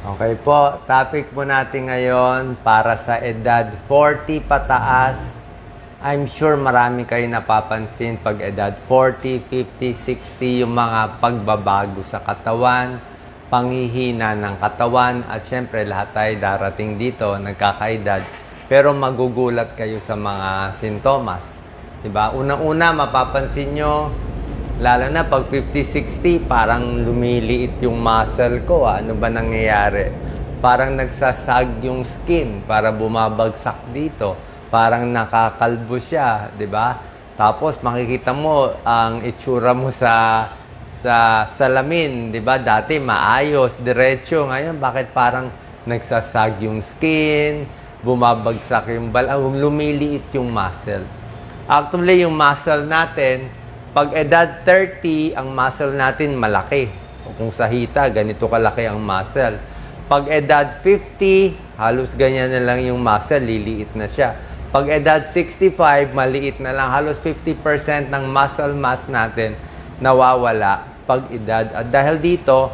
Okay po, topic po natin ngayon para sa edad 40 pataas. I'm sure marami kayo napapansin pag edad 40, 50, 60, yung mga pagbabago sa katawan, panghihina ng katawan, at syempre lahat tayo darating dito, nagkakaedad. Pero magugulat kayo sa mga sintomas. Diba? Unang-una, mapapansin nyo, lalo na pag 50-60, parang lumiliit yung muscle ko. Ano ba nangyayari? Parang nagsasag yung skin para bumabagsak dito. Parang nakakalbo siya, di ba? Tapos makikita mo ang itsura mo sa salamin, di ba? Dati maayos, diretso. Ngayon, bakit parang nagsasag yung skin, bumabagsak yung lumiliit yung muscle. Actually, yung muscle natin, pag edad 30, ang muscle natin malaki. O kung sa hita, ganito kalaki ang muscle. Pag edad 50, halos ganyan na lang yung muscle, liliit na siya. Pag edad 65, maliit na lang. Halos 50% ng muscle mass natin nawawala pag edad. At dahil dito,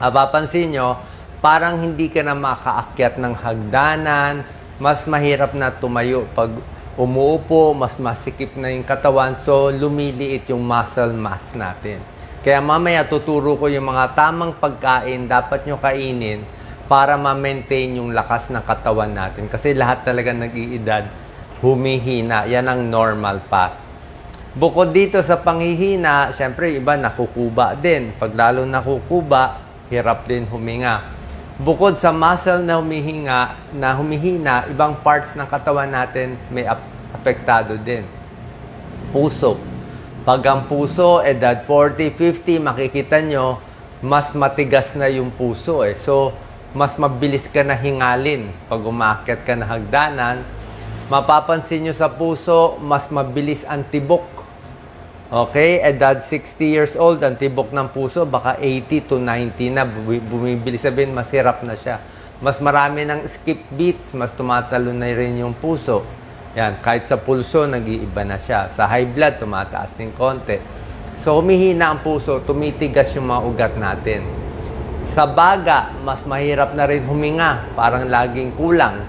mapapansin nyo, parang hindi ka na makaakyat ng hagdanan, mas mahirap na tumayo pag umuupo, mas masikip na yung katawan, so lumiliit yung muscle mass natin. Kaya mamaya tuturo ko yung mga tamang pagkain dapat nyo kainin para ma-maintain yung lakas ng katawan natin. Kasi lahat talaga nag-iedad, humihina. Yan ang normal path. Bukod dito sa panghihina, syempre iba nakukuba din. Pag lalo nakukuba, hirap din huminga. Bukod sa muscle na humihina, ibang parts ng katawan natin may apektado din. Puso. Pag ang puso, edad 40, 50, makikita nyo, mas matigas na yung puso eh. So, mas mabilis ka na hingalin pag umaakyat ka na hagdanan. Mapapansin nyo sa puso, mas mabilis ang tibok. Okay, edad 60 years old, ang tibok ng puso, baka 80 to 90 na, bumibili, sabihin, mas hirap na siya. Mas marami ng skip beats, mas tumatalo na rin yung puso. Yan, kahit sa pulso, nag-iiba na siya. Sa high blood, tumataas din konti. So, humihina ang puso, tumitigas yung mga ugat natin. Sa baga, mas mahirap na rin huminga, parang laging kulang.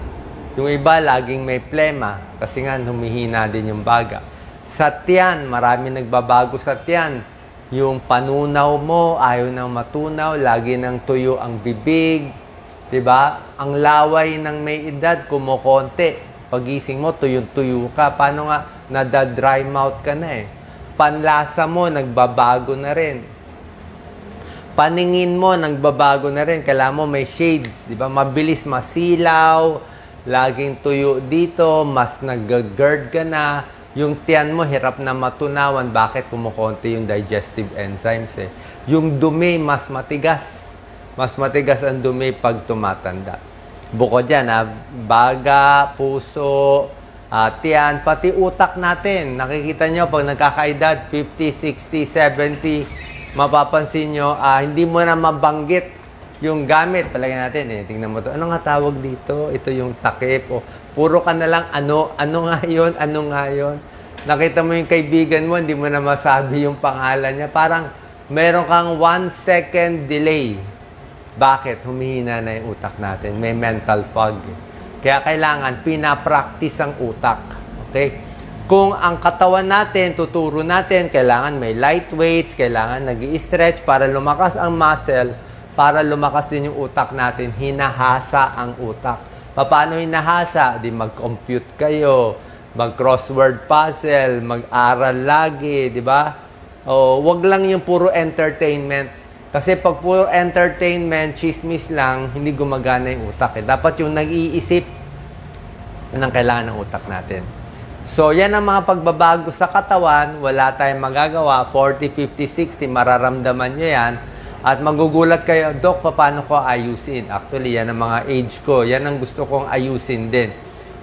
Yung iba, laging may plema, kasi nga, humihina din yung baga. Sa tiyan, marami nagbabago sa tiyan. Yung panunaw mo, ayaw nang matunaw, lagi nang tuyo ang bibig. Diba? Ang laway ng may edad, kumukonti. Pagising mo, tuyo-tuyo ka. Paano nga? Nada-dry mouth ka na eh. Panlasa mo, nagbabago na rin. Paningin mo, nagbabago na rin. Kailangan mo may shades. Diba? Mabilis masilaw, laging tuyo dito, mas nag-GERD ka na. Yung tiyan mo, hirap na matunawan. Bakit? Kumukonti yung digestive enzymes eh. Yung dumi, mas matigas. Mas matigas ang dumi pag tumatanda. Bukod dyan, baga, puso, tiyan, pati utak natin. Nakikita nyo, pag nagkakaedad, 50, 60, 70, mapapansin nyo, hindi mo na mabanggit yung gamit. Palagay natin, tingnan mo to. Ano nga tawag dito? Ito yung takip. O, puro ka na lang, ano nga yun? Ano nga yun? Nakita mo yung kaibigan mo, hindi mo na masabi yung pangalan niya. Parang meron kang 1 second delay. Bakit? Humihina na yung utak natin. May mental fog. Kaya kailangan pinapractice ang utak. Okay? Kung ang katawan natin, tuturo natin, kailangan may light weights, kailangan nag-i-stretch para lumakas ang muscle, para lumakas din yung utak natin, hinahasa ang utak. Paano hinahasa? Di mag-compute kayo, mag-crossword puzzle, mag-aral lagi, di ba? O, wag lang yung puro entertainment. Kasi pag puro entertainment, chismis lang, hindi gumagana yung utak. Dapat yung nag-iisip ng kailangan ng utak natin. So, yan ang mga pagbabago sa katawan. Wala tayong magagawa. 40, 50, 60, mararamdaman nyo yan. At magugulat kayo, Dok, paano ko ayusin? Actually, yan ang mga age ko. Yan ang gusto kong ayusin din.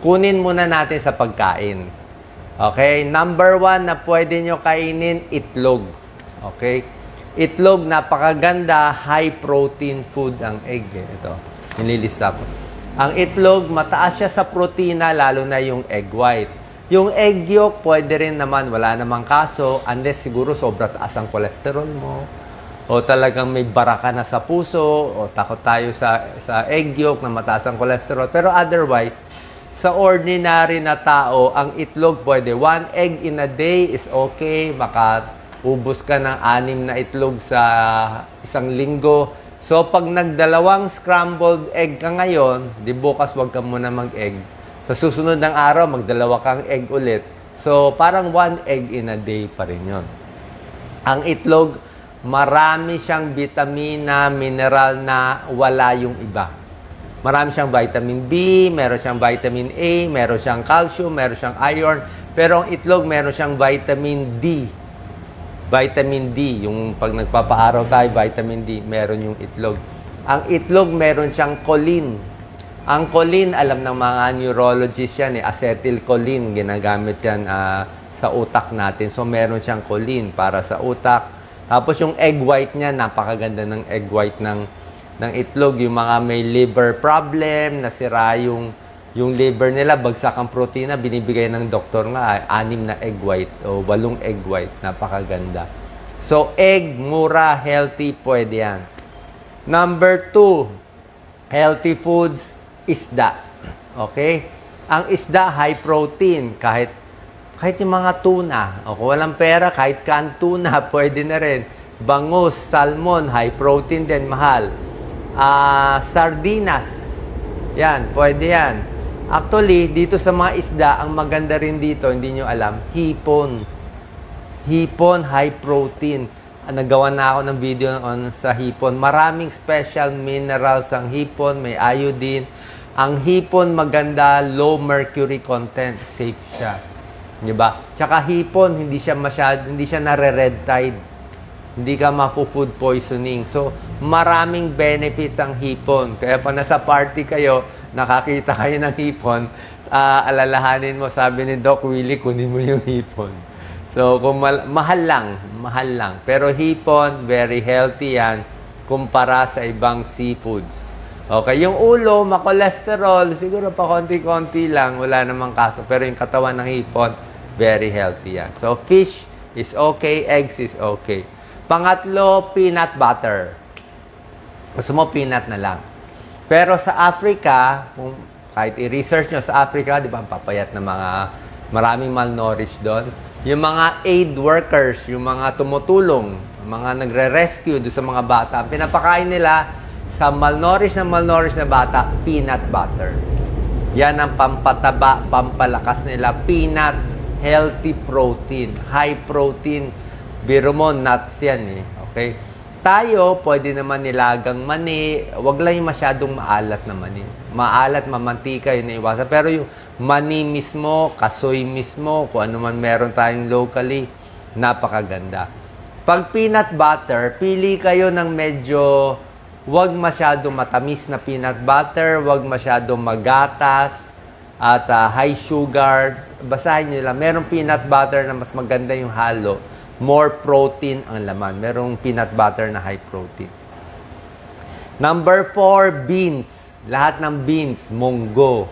Kunin muna natin sa pagkain. Okay? Number 1 na pwede nyo kainin, itlog. Okay? Itlog, napakaganda, high-protein food ang egg. Ito, nililista ko. Ang itlog, mataas siya sa protina, lalo na yung egg white. Yung egg yolk, pwede rin naman, wala namang kaso, unless siguro sobra taas ang cholesterol mo. o talagang may baraka na sa puso, o takot tayo sa egg yolk na mataas ang cholesterol. Pero otherwise, sa ordinary na tao, ang itlog pwede. 1 egg in a day is okay. Makaubos ka ng 6 na itlog sa isang linggo. So, pag nagdalawang scrambled egg ka ngayon, di bukas wag ka muna mag-egg. Sa susunod ng araw, magdalawa kang egg ulit. So, parang 1 egg in a day pa rin yun. Ang itlog, marami siyang vitamina, mineral na wala yung iba. Marami siyang vitamin B, meron siyang vitamin A, meron siyang calcium, meron siyang iron. Pero ang itlog, meron siyang vitamin D. Vitamin D, yung pag nagpapaaraw tayo, vitamin D, meron yung itlog. Ang itlog, meron siyang choline. Ang choline, alam ng mga neurologists yan, acetylcholine, ginagamit yan sa utak natin. So, meron siyang choline para sa utak. Tapos yung egg white niya, napakaganda ng egg white ng itlog. Yung mga may liver problem, nasira yung liver nila, bagsak ang protina, binibigay ng doktor nga, 6 na egg white o 8 egg white. Napakaganda. So, egg, mura, healthy, pwede yan. Number 2, healthy foods, isda. Okay? Ang isda, high protein. Kahit yung mga tuna. O kung walang pera, kahit canned tuna, pwede na rin. Bangus, salmon, high protein din, mahal. Sardinas. Yan, pwede yan. Actually, dito sa mga isda, ang maganda rin dito, hindi nyo alam, hipon. Hipon, high protein. Nagawa na ako ng video sa hipon. Maraming special minerals ang hipon, may iodine. Ang hipon maganda, low mercury content, safe siya. 'Di ba? Tsaka hipon, hindi siya nare-red tide. Hindi ka mapu-food poisoning. So, maraming benefits ang hipon. Kaya pa nasa party kayo, nakakita kayo ng hipon, alalahanin mo, sabi ni Doc Willie, kunin mo yung hipon. So, kung mahal lang. Pero hipon, very healthy yan kumpara sa ibang seafoods. Okay, yung ulo, ma-cholesterol, siguro pa konti-konti lang, wala namang kaso. Pero yung katawan ng hipon, very healthy yan. So, fish is okay, eggs is okay. Pangatlo, peanut butter. Gusto mo, peanut na lang. Pero sa Africa, kahit i-research nyo sa Africa, di ba, ang papayat na maraming malnourished doon. Yung mga aid workers, yung mga tumutulong, mga nagre-rescue doon sa mga bata, pinapakain nila sa malnourished na bata, peanut butter. Yan ang pampataba, pampalakas nila. Peanut, healthy protein, high protein. Biro mo, nuts yan eh. Okay? Tayo, pwede naman nilagang mani. Huwag lang yung masyadong maalat na mani. Maalat, mamantika, yun na iwasan. Pero yung mani mismo, kasoy mismo, kung ano man meron tayong locally, napakaganda. Pag peanut butter, pili kayo ng medyo huwag masyadong matamis na peanut butter, huwag masyadong magatas, at high sugar. Basahin nyo lang. Merong peanut butter na mas maganda yung halo. More protein ang laman. Merong peanut butter na high protein. Number 4, beans. Lahat ng beans, munggo.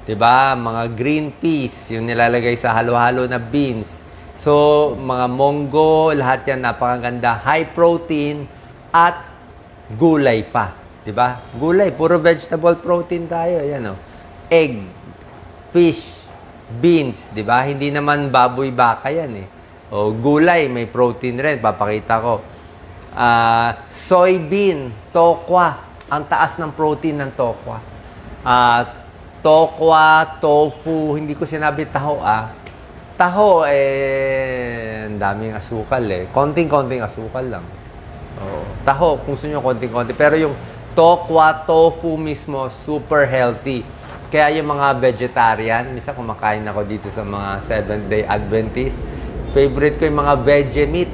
'Di ba? Mga green peas, yung nilalagay sa halo-halo na beans. So, mga munggo, lahat yan napakaganda. High protein at gulay pa. 'Di ba? Gulay, puro vegetable protein tayo. Ayan, oh. Egg, fish, beans. 'Di ba? Hindi naman baboy baka yan eh. O, gulay, may protein rin. Papakita ko. Soybean, tokwa. Ang taas ng protein ng tokwa. Tokwa, tofu, hindi ko sinabi taho Taho, ang daming asukal eh. Konting-konting asukal lang. Taho, kung gusto nyo konting-konti. Pero yung tokwa, tofu mismo, super healthy. Kaya yung mga vegetarian, misa kumakain ako dito sa mga Seventh-day Adventist, favorite ko yung mga veggie meat.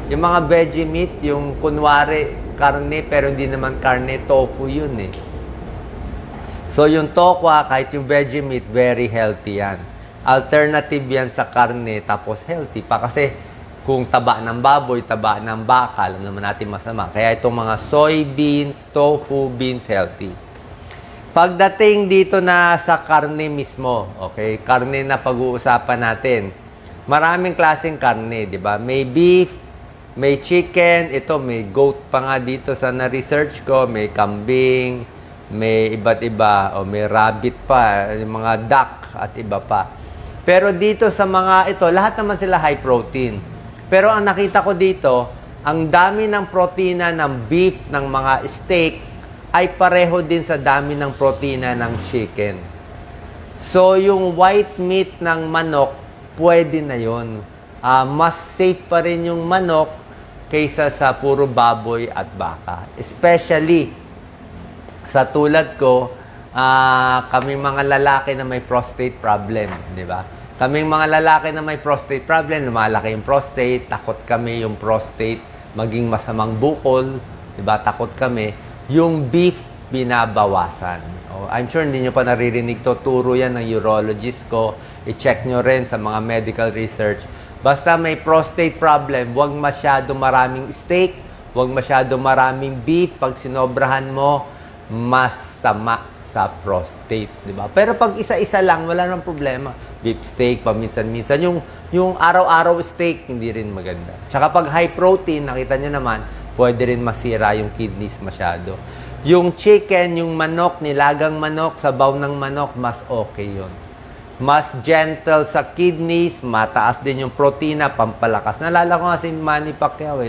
Yung mga veggie meat, yung kunwari karne, pero hindi naman karne, tofu yun eh. So yung tokwa, kahit yung veggie meat, very healthy yan. Alternative yan sa karne, tapos healthy pa. Kasi kung taba ng baboy, taba ng baka, alam naman natin masama. Kaya itong mga soybeans, tofu, beans, healthy. Pagdating dito na sa karne mismo, okay, karne na pag-uusapan natin. Maraming klaseng karne, di ba? May beef, May chicken, ito may goat pa nga dito sa na-research ko, may kambing, may iba't iba, o may rabbit pa, yung mga duck at iba pa. Pero dito sa mga ito, lahat naman sila high protein. Pero ang nakita ko dito, ang dami ng protina ng beef, ng mga steak, ay pareho din sa dami ng protina ng chicken. So, yung white meat ng manok, pwede na yun. Mas safe pa rin yung manok kaysa sa puro baboy at baka. Especially, sa tulad ko, kami mga lalaki na may prostate problem, di ba? Kaming mga lalaki na may prostate problem, lumalaki yung prostate, takot kami yung prostate maging masamang bukol, di ba? Takot kami. Yung beef, binabawasan. I'm sure hindi nyo pa naririnig to. Turo yan ng urologist ko. I-check nyo rin sa mga medical research. Basta may prostate problem, huwag masyado maraming steak, huwag masyado maraming beef. Pag sinobrahan mo, masama sa prostate, di ba? Pero pag isa-isa lang, wala nang problema. Beef steak, paminsan-minsan. Yung araw-araw steak, hindi rin maganda. Tsaka pag high protein, nakita nyo naman, pwede rin masira yung kidneys masyado. Yung chicken, yung manok, nilagang manok, sabaw ng manok, mas okay yun. Mas gentle sa kidneys, mataas din yung protina, pampalakas. Nalala ko nga si Manny Pacquiao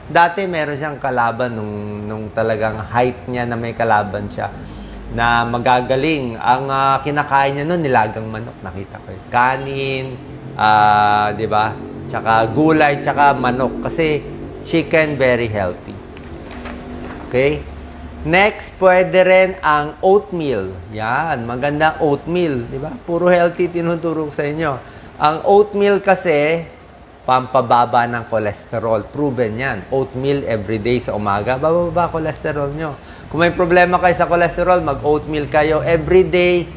dati meron siyang kalaban nung talagang height niya na may kalaban siya na magagaling. Ang kinakain niya nun, nilagang manok, nakita ko yun. Kanin, di ba? Tsaka gulay, tsaka manok. Kasi chicken, very healthy. Okay? Next, pwede rin ang oatmeal. Yan, maganda oatmeal. Di ba? Puro healthy tinuturo sa inyo. Ang oatmeal kasi, pampababa ng cholesterol. Proven yan. Oatmeal everyday sa umaga, bababa cholesterol nyo. Kung may problema kayo sa cholesterol, mag-oatmeal kayo everyday.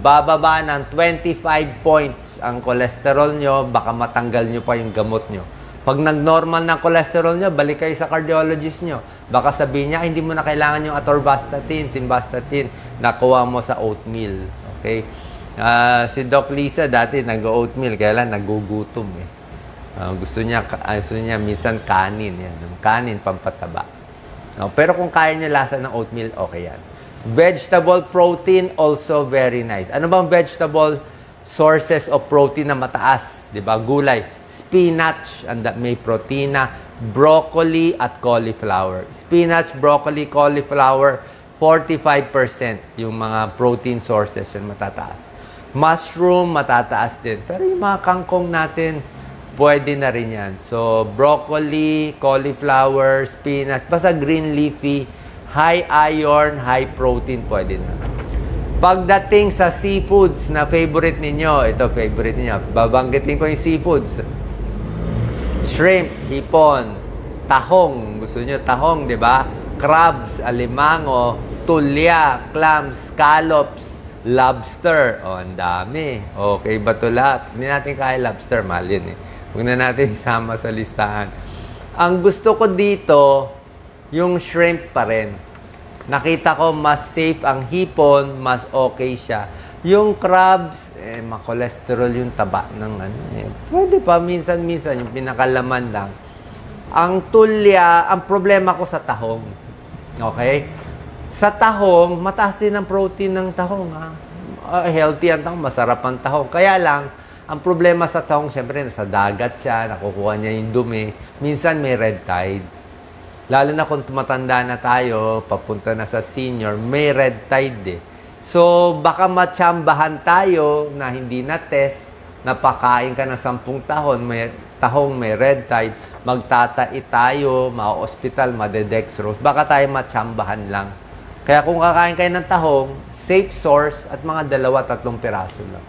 Bababa ng 25 points ang cholesterol nyo, baka matanggal nyo pa yung gamot nyo. Pag nag-normal ng cholesterol nyo, balik kayo sa cardiologist nyo. Baka sabihin niya, hindi mo na kailangan yung atorvastatin, simvastatin, nakuha mo sa oatmeal. Okay? Si Doc Lisa dati nag-oatmeal, kaya lang nagugutom eh. Gusto niya minsan kanin. Yan. Kanin, pampataba. Pero kung kaya niya lasa ng oatmeal, okay yan. Vegetable protein, also very nice. Ano bang vegetable sources of protein na mataas? Diba? Gulay. Spinach, may protina, broccoli at cauliflower. Spinach, broccoli, cauliflower, 45% yung mga protein sources yun matataas. Mushroom, matataas din. Pero yung mga kangkong natin, pwede na rin yan. So, broccoli, cauliflower, spinach, basta green leafy, high iron, high protein, pwede na. Pagdating sa seafoods na favorite ninyo, ito favorite ninyo, babanggitin ko yung seafoods. Shrimp, hipon, tahong, gusto nyo tahong, di ba? Crabs, alimango, tulya, clams, scallops, lobster. Ang dami. Okay ba ito lahat? Hindi natin kaya lobster, mahal yun eh. Huwag na natin isama sa listahan. Ang gusto ko dito, yung shrimp pa rin. Nakita ko mas safe ang hipon, mas okay siya. Yung crabs, ma-cholesterol yung taba ng Pwede pa, minsan-minsan, yung pinakalaman lang. Ang tulya, ang problema ko sa tahong. Okay? Sa tahong, mataas din ang protein ng tahong. Healthy ang tahong, masarap ang tahong. Kaya lang, ang problema sa tahong, syempre, nasa dagat siya, nakukuha niya yung dumi. Minsan may red tide. Lalo na kung tumatanda na tayo, papunta na sa senior, may red tide eh. So, baka matsambahan tayo na hindi na-test, napakain ka ng 10 tahong may red tide, magtatai tayo, ma-hospital, madedextrose, baka tayo matsambahan lang. Kaya kung kakain kayo ng tahong, safe source at mga 2-3 piraso lang.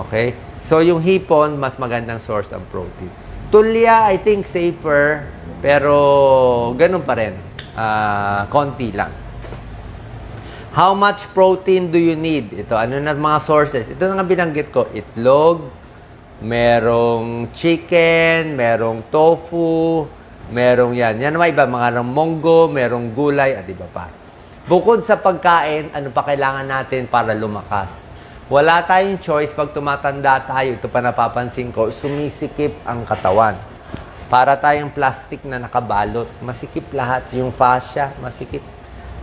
Okay? So, yung hipon, mas magandang source ang protein. Tulya, I think safer, pero ganun pa rin. Konti lang. How much protein do you need? Ito, ano na mga sources? Ito na nga binanggit ko. Itlog, merong chicken, merong tofu, merong yan. Yan naman iba, mga monggo, merong gulay, at iba pa. Bukod sa pagkain, ano pa kailangan natin para lumakas? Wala tayong choice pag tumatanda tayo. Ito pa napapansin ko, sumisikip ang katawan. Para tayong plastic na nakabalot. Masikip lahat. Yung fascia, masikip.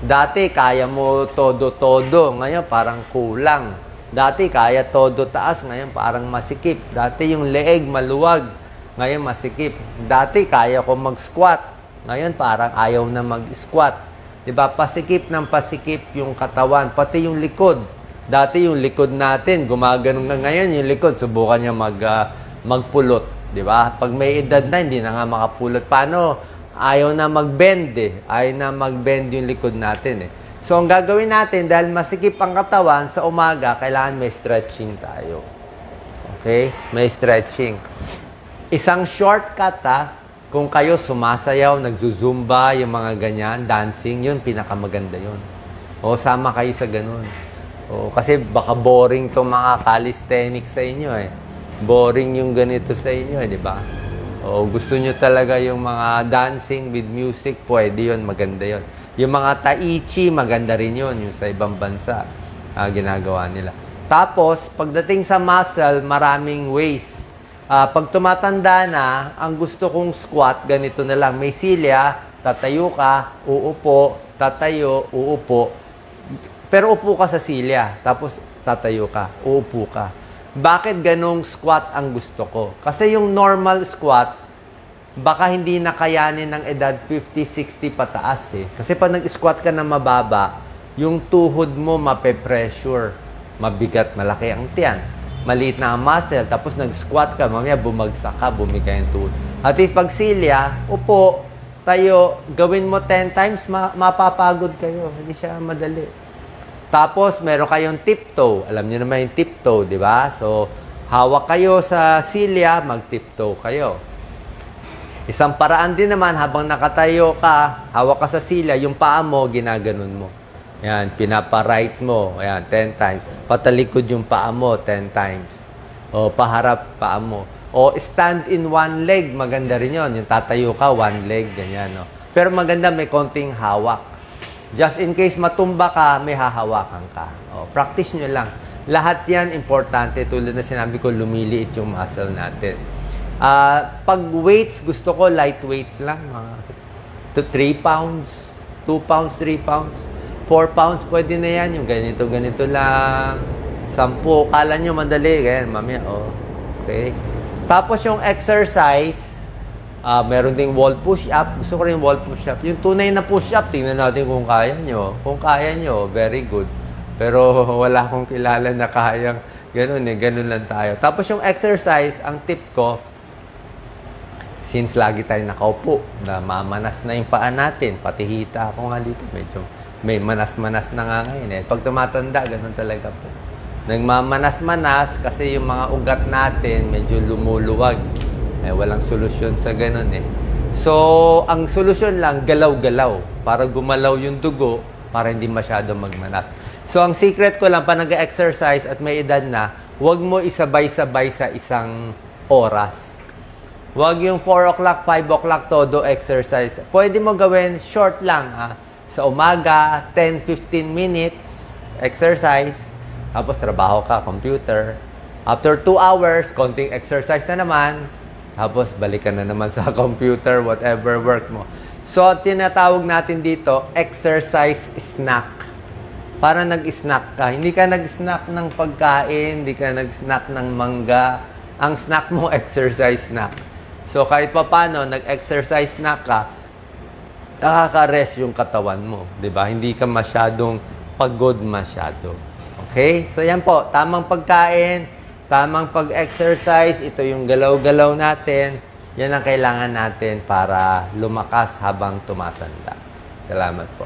Dati, kaya mo todo-todo. Ngayon, parang kulang. Dati, kaya todo taas. Ngayon, parang masikip. Dati, yung leeg maluwag. Ngayon, masikip. Dati, kaya ko mag-squat. Ngayon, parang ayaw na mag-squat. Diba? Pasikip ng pasikip yung katawan. Pati yung likod. Dati, yung likod natin, gumaganon na ngayon. Yung likod, subukan niya magpulot. Diba? Pag may edad na, hindi na nga makapulot. Paano? Ayaw na mag-bend eh. Ayaw na mag-bend yung likod natin eh. So, ang gagawin natin, dahil masikip ang katawan, sa umaga, kailangan may stretching tayo. Okay? May stretching. Isang shortcut kung kayo sumasayaw, nagzuzumba, yung mga ganyan, dancing, yun, pinakamaganda yun. O, sama kayo sa ganun. O, kasi baka boring itong mga calisthenics sa inyo eh. Boring yung ganito sa inyo eh, di ba? O gusto nyo talaga yung mga dancing with music, pwede yun, maganda yun. Yung mga tai chi, maganda rin yun, yung sa ibang bansa, ginagawa nila. Tapos, pagdating sa muscle, maraming ways. Pag tumatanda na, ang gusto kong squat, ganito na lang. May silya, tatayo ka, uupo, tatayo, uupo. Pero upo ka sa silya, tapos tatayo ka, uupo ka. Bakit ganong squat ang gusto ko? Kasi yung normal squat, baka hindi nakayanin ng edad 50, 60 pataas eh. Kasi pag nag-squat ka na mababa, yung tuhod mo mape-pressure. Mabigat, malaki ang tiyan. Maliit na ang muscle, tapos nag-squat ka, mamaya bumagsak ka, bumigay yung tuhod. At if pag silya, upo, tayo, gawin mo 10 times, mapapagod kayo. Hindi siya madali. Tapos, meron kayong tiptoe. Alam niyo naman yung tiptoe, di ba? So, hawak kayo sa silya, mag-tiptoe kayo. Isang paraan din naman, habang nakatayo ka, hawak ka sa silya, yung paa mo, ginaganon mo. Yan, pinapa-right mo. Ayan, 10 times. Patalikod yung paa mo, 10 times. O, paharap paa mo. O, stand in one leg. Maganda rin yun. Yung tatayo ka, one leg, ganyan. No? Pero maganda, may konting hawak. Just in case matumba ka, may hahawakan ka. O, practice nyo lang. Lahat yan importante. Tulad na sinabi ko, lumiliit yung muscle natin. Pag weights, gusto ko light weights lang. To 3 pounds, 2 pounds, 3 pounds. 4 pounds, pwede na yan. Yung ganito lang. 10. Kala nyo madali. Ganyan, mamaya. Oh. Okay. Tapos yung exercise, meron ding wall push-up. Gusto ko rin wall push-up. Yung tunay na push-up, tingnan natin kung kaya nyo. Kung kaya nyo, very good. Pero wala akong kilala na kayang ganun eh. Ganun lang tayo. Tapos yung exercise, ang tip ko, since lagi tayo nakaupo, na mamanas na yung paa natin, pati hita ako nga dito, medyo may manas-manas na nga ngayon eh. Pag tumatanda, ganun talaga po. Nagmamanas-manas kasi yung mga ugat natin medyo lumuluwag. Eh, walang solusyon sa ganun eh. So, ang solusyon lang, galaw-galaw. Para gumalaw yung dugo, para hindi masyado magmanas. So, ang secret ko lang, pa nag-exercise at may edad na, huwag mo isabay-sabay sa isang oras. Huwag yung 4 o'clock, 5 o'clock todo exercise. Pwede mo gawin short lang. Sa umaga, 10-15 minutes exercise. Tapos trabaho ka, computer. After 2 hours, konting exercise na naman. Tapos, balikan na naman sa computer, whatever work mo. So, tinatawag natin dito, exercise snack. Para nag-snack ka. Hindi ka nag-snack ng pagkain, hindi ka nag-snack ng mangga. Ang snack mo, exercise snack. So, kahit pa paano, nag-exercise snack ka, nakaka-rest yung katawan mo. Diba? Hindi ka masyadong pagod masyado. Okay? So, yan po. Tamang pagkain, tamang pag-exercise, ito yung galaw-galaw natin. Yan ang kailangan natin para lumakas habang tumatanda. Salamat po.